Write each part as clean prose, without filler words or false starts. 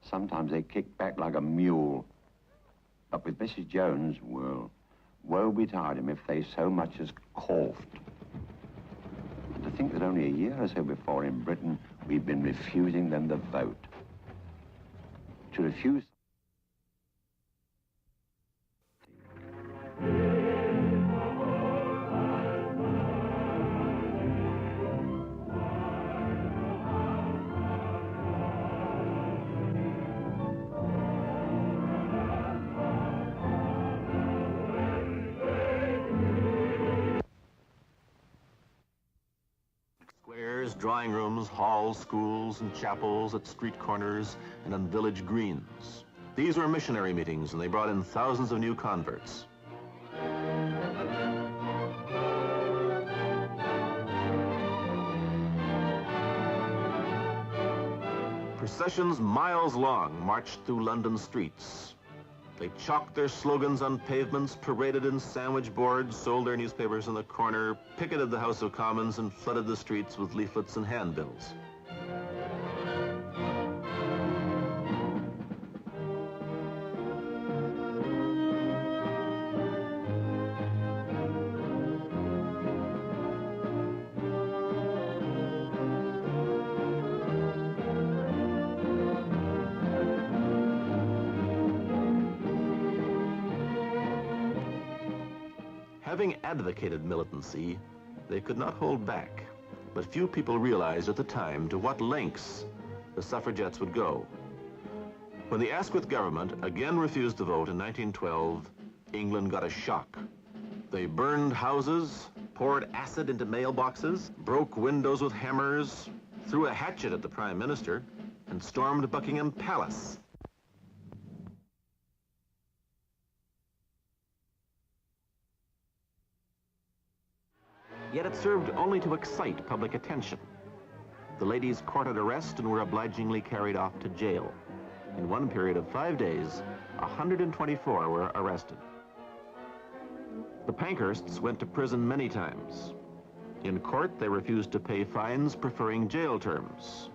Sometimes they kick back like a mule. But with Mrs. Jones, well, woe betide him if they so much as coughed. And to think that only a year or so before in Britain, we've been refusing them the vote. To refuse... Drawing rooms, halls, schools, and chapels at street corners and on village greens. These were missionary meetings, and they brought in thousands of new converts. Processions miles long marched through London streets. They chalked their slogans on pavements, paraded in sandwich boards, sold their newspapers on the corner, picketed the House of Commons, and flooded the streets with leaflets and handbills. Having advocated militancy, they could not hold back, but few people realized at the time to what lengths the suffragettes would go. When the Asquith government again refused to vote in 1912, England got a shock. They burned houses, poured acid into mailboxes, broke windows with hammers, threw a hatchet at the Prime Minister, and stormed Buckingham Palace. Yet it served only to excite public attention. The ladies courted arrest and were obligingly carried off to jail. In one period of 5 days, 124 were arrested. The Pankhursts went to prison many times. In court, they refused to pay fines, preferring jail terms.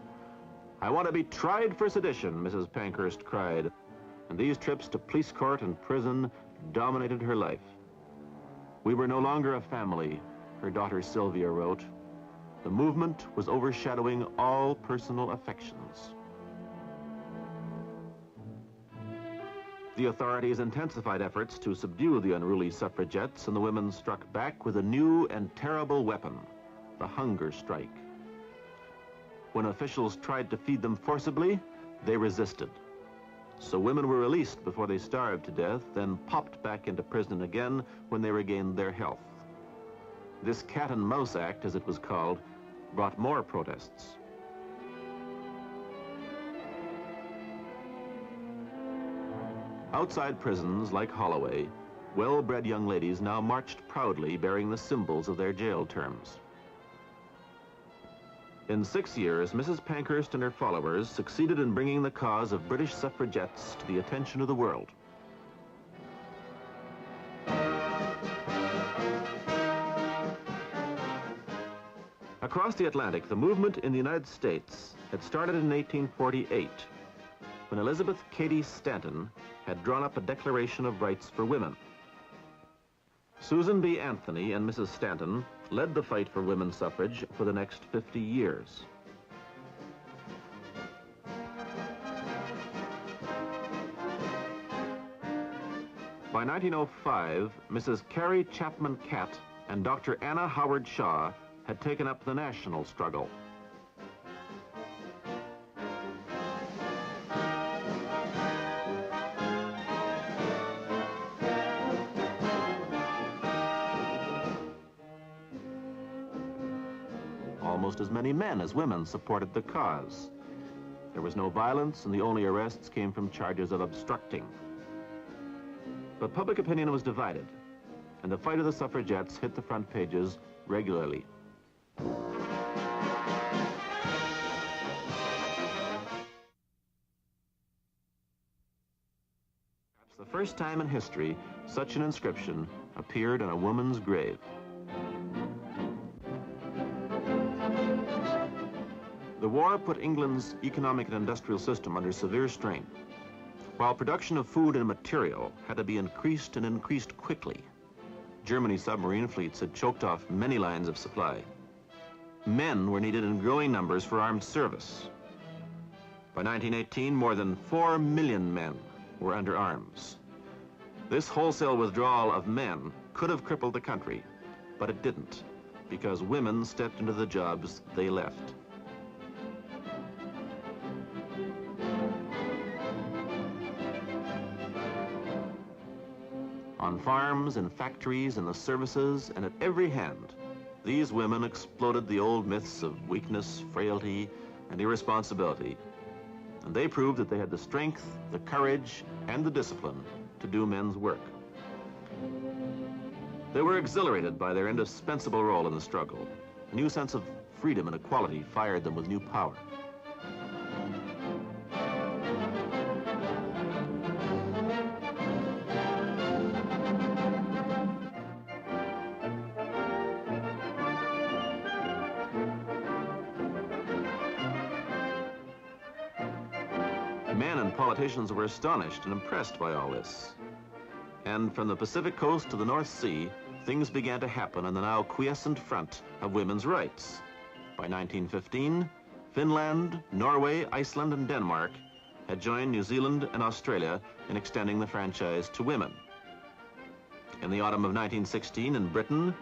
"I want to be tried for sedition," Mrs. Pankhurst cried. And these trips to police court and prison dominated her life. "We were no longer a family," her daughter Sylvia wrote. "The movement was overshadowing all personal affections." The authorities intensified efforts to subdue the unruly suffragettes, and the women struck back with a new and terrible weapon, the hunger strike. When officials tried to feed them forcibly, they resisted. So women were released before they starved to death, then popped back into prison again when they regained their health. This cat and mouse act, as it was called, brought more protests. Outside prisons like Holloway, well-bred young ladies now marched proudly bearing the symbols of their jail terms. In 6 years, Mrs. Pankhurst and her followers succeeded in bringing the cause of British suffragettes to the attention of the world. Across the Atlantic, the movement in the United States had started in 1848, when Elizabeth Cady Stanton had drawn up a Declaration of Rights for Women. Susan B. Anthony and Mrs. Stanton led the fight for women's suffrage for the next 50 years. By 1905, Mrs. Carrie Chapman Catt and Dr. Anna Howard Shaw had taken up the national struggle. Almost as many men as women supported the cause. There was no violence, and the only arrests came from charges of obstructing. But public opinion was divided, and the fight of the suffragettes hit the front pages regularly. Perhaps the first time in history such an inscription appeared on a woman's grave. The war put England's economic and industrial system under severe strain. While production of food and material had to be increased and increased quickly, Germany's submarine fleets had choked off many lines of supply. Men were needed in growing numbers for armed service. By 1918, more than 4 million men were under arms. This wholesale withdrawal of men could have crippled the country, but it didn't, because women stepped into the jobs they left. On farms, in factories, in the services, and at every hand, these women exploded the old myths of weakness, frailty, and irresponsibility. And they proved that they had the strength, the courage, and the discipline to do men's work. They were exhilarated by their indispensable role in the struggle. A new sense of freedom and equality fired them with new power. Men and politicians were astonished and impressed by all this. And from the Pacific coast to the North Sea, things began to happen on the now quiescent front of women's rights. By 1915, Finland, Norway, Iceland, and Denmark had joined New Zealand and Australia in extending the franchise to women. In the autumn of 1916, in Britain,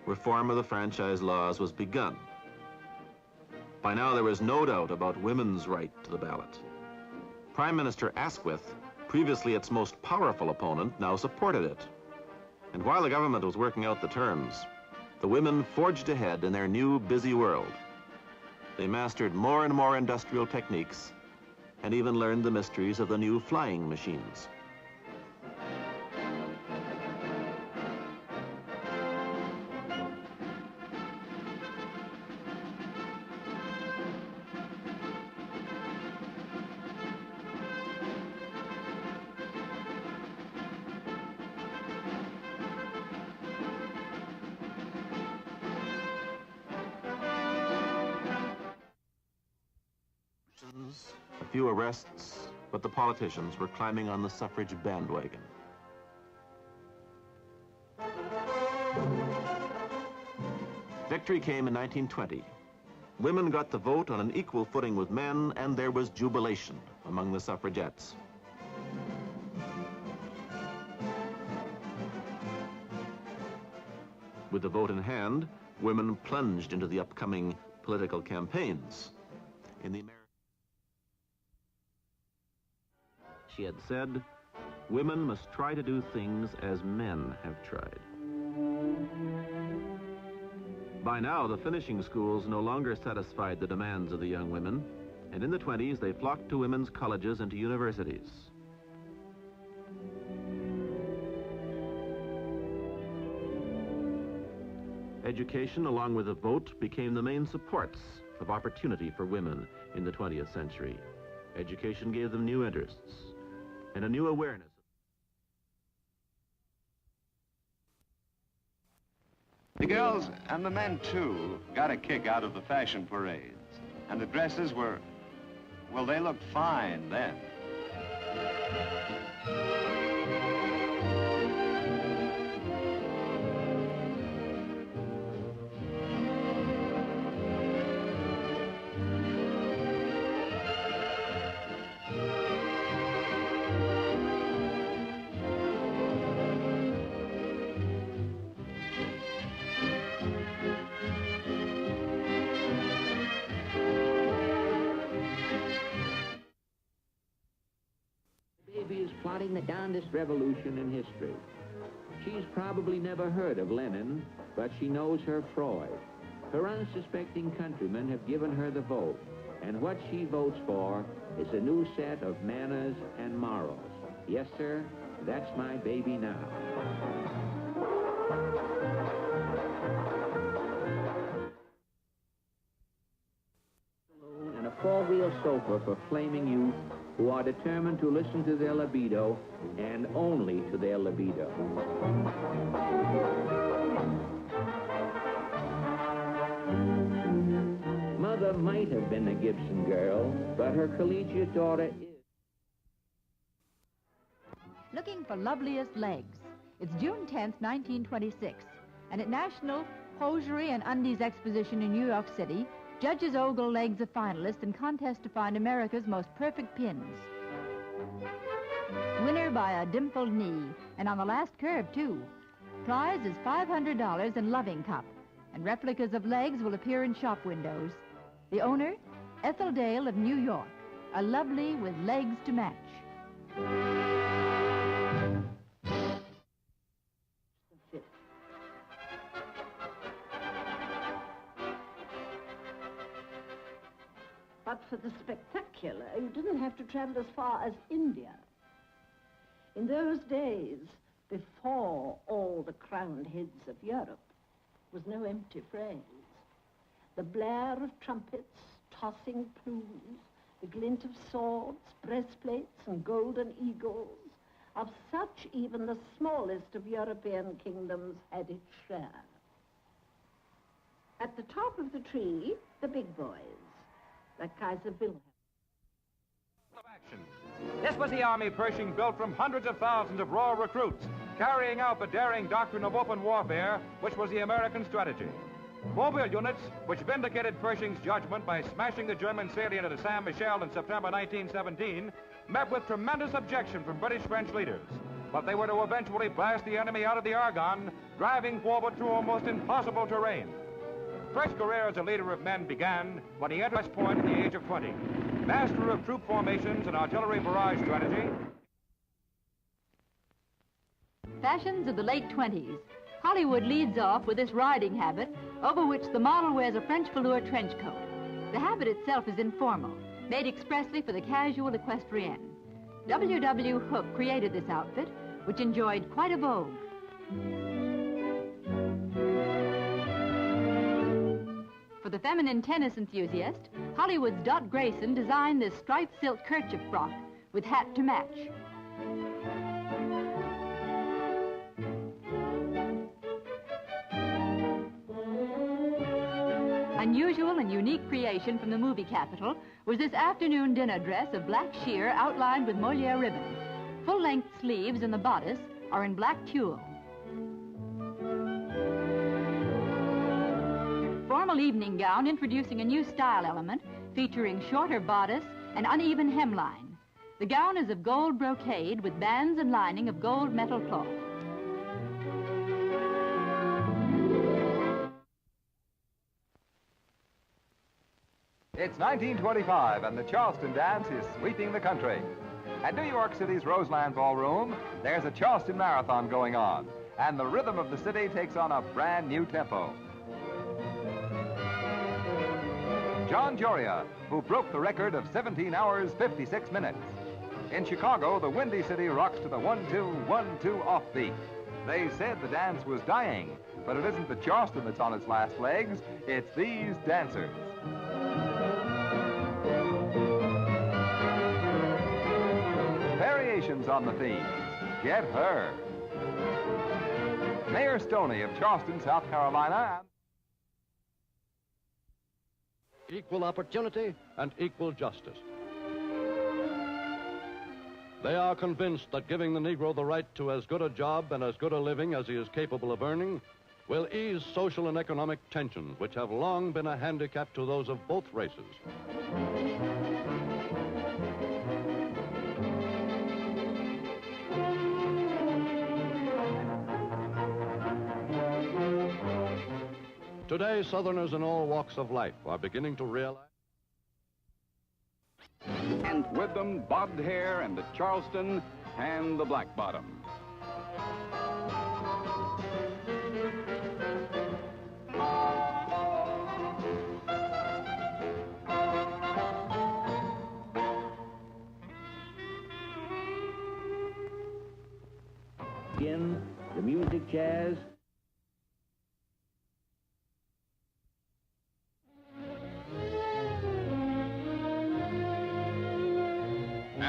reform of the franchise laws was begun. By now, there was no doubt about women's right to the ballot. Prime Minister Asquith, previously its most powerful opponent, now supported it. And while the government was working out the terms, the women forged ahead in their new busy world. They mastered more and more industrial techniques and even learned the mysteries of the new flying machines. A few arrests, but the politicians were climbing on the suffrage bandwagon. Victory came in 1920. Women got the vote on an equal footing with men, and there was jubilation among the suffragettes. With the vote in hand, women plunged into the upcoming political campaigns. In the She had said, women must try to do things as men have tried. By now, the finishing schools no longer satisfied the demands of the young women, and in the 20s, they flocked to women's colleges and to universities. Education, along with the vote, became the main supports of opportunity for women in the 20th century. Education gave them new interests and a new awareness. The girls, and the men too, got a kick out of the fashion parades. And the dresses were, well, they looked fine then. Plotting the darndest revolution in history. She's probably never heard of Lenin, but she knows her Freud. Her unsuspecting countrymen have given her the vote, and what she votes for is a new set of manners and morals. Yes, sir, that's my baby now. And a four-wheel sofa for flaming youth who are determined to listen to their libido and only to their libido. Mother mother might have been a Gibson girl, but her collegiate daughter is. Looking for loveliest legs. It's June 10th, 1926, and at National Hosiery and Undies Exposition in New York City, judges ogle legs of finalists and contest to find America's most perfect pins. Winner by a dimpled knee, and on the last curve, too. Prize is $500 and loving cup, and replicas of legs will appear in shop windows. The owner, Ethel Dale of New York, a lovely with legs to match. But for the spectacular, you didn't have to travel as far as India. In those days, before all the crowned heads of Europe, was no empty phrase. The blare of trumpets, tossing plumes, the glint of swords, breastplates, and golden eagles, of such even the smallest of European kingdoms had its share. At the top of the tree, the big boys, like Kaiser Wilhelm. This was the army Pershing built from hundreds of thousands of raw recruits, carrying out the daring doctrine of open warfare, which was the American strategy. Mobile units, which vindicated Pershing's judgment by smashing the German salient at Saint-Michel in September 1917, met with tremendous objection from British-French leaders. But they were to eventually blast the enemy out of the Argonne, driving forward through almost impossible terrain. French's career as a leader of men began when he entered West Point at the age of 20. Master of troop formations and artillery barrage strategy. Fashions of the late 20s. Hollywood leads off with this riding habit, over which the model wears a French velour trench coat. The habit itself is informal, made expressly for the casual equestrienne. W. Hook created this outfit, which enjoyed quite a vogue. For the feminine tennis enthusiast, Hollywood's Dot Grayson designed this striped silk kerchief frock with hat to match. Unusual and unique creation from the movie capital was this afternoon dinner dress of black sheer outlined with Moliere ribbon. Full-length sleeves and the bodice are in black tulle. Formal evening gown introducing a new style element featuring shorter bodice and uneven hemline. The gown is of gold brocade with bands and lining of gold metal cloth. It's 1925, and the Charleston dance is sweeping the country. At New York City's Roseland Ballroom, there's a Charleston marathon going on, and the rhythm of the city takes on a brand new tempo. John Joria, who broke the record of 17 hours, 56 minutes. In Chicago, the Windy City rocks to the 1-2, 1-2 offbeat. They said the dance was dying, but it isn't the Charleston that's on its last legs, it's these dancers. Variations on the theme. Get her. Mayor Stoney of Charleston, South Carolina. Equal opportunity and equal justice. They are convinced that giving the Negro the right to as good a job and as good a living as he is capable of earning will ease social and economic tensions, which have long been a handicap to those of both races. Today, Southerners in all walks of life are beginning to realize. And with them, bobbed hair and the Charleston and the black bottom. Again, the music jazz.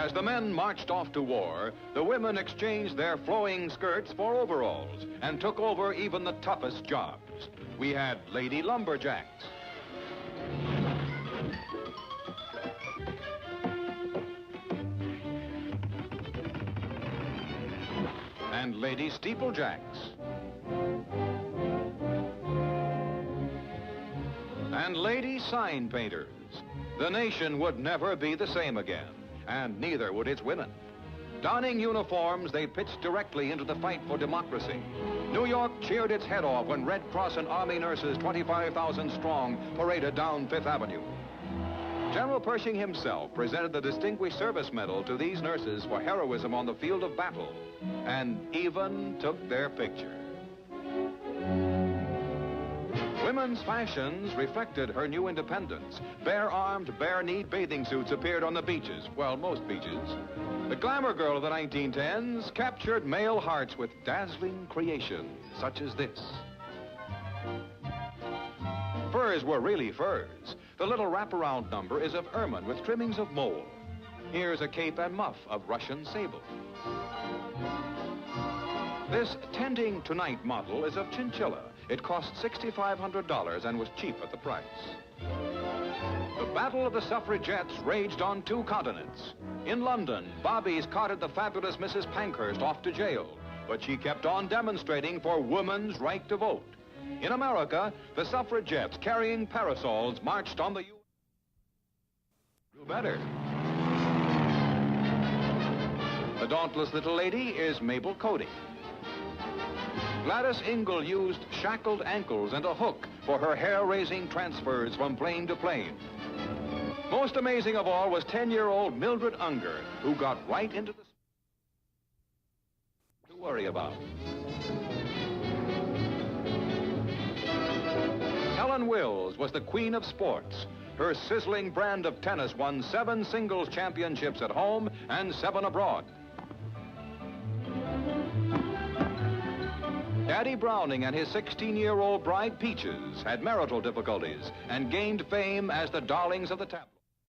As the men marched off to war, the women exchanged their flowing skirts for overalls and took over even the toughest jobs. We had lady lumberjacks, and lady steeplejacks. And lady sign painters. The nation would never be the same again, and neither would its women. Donning uniforms, they pitched directly into the fight for democracy. New York cheered its head off when Red Cross and Army nurses, 25,000 strong, paraded down Fifth Avenue. General Pershing himself presented the Distinguished Service Medal to these nurses for heroism on the field of battle, and even took their picture. Women's fashions reflected her new independence. Bare-armed, bare-kneed bathing suits appeared on the beaches, well, most beaches. The glamour girl of the 1910s captured male hearts with dazzling creations, such as this. Furs were really furs. The little wraparound number is of ermine with trimmings of mole. Here's a cape and muff of Russian sable. This Tending Tonight model is of chinchilla. It cost $6,500 and was cheap at the price. The battle of the suffragettes raged on 2 continents. In London, bobbies carted the fabulous Mrs. Pankhurst off to jail, but she kept on demonstrating for women's right to vote. In America, the suffragettes carrying parasols marched on the U.S. Do better. The dauntless little lady is Mabel Cody. Gladys Ingle used shackled ankles and a hook for her hair-raising transfers from plane to plane. Most amazing of all was 10-year-old Mildred Unger, who got right into the... to worry about. Helen Wills was the queen of sports. Her sizzling brand of tennis won 7 singles championships at home and 7 abroad. Daddy Browning and his 16-year-old bride Peaches had marital difficulties and gained fame as the darlings of the tap.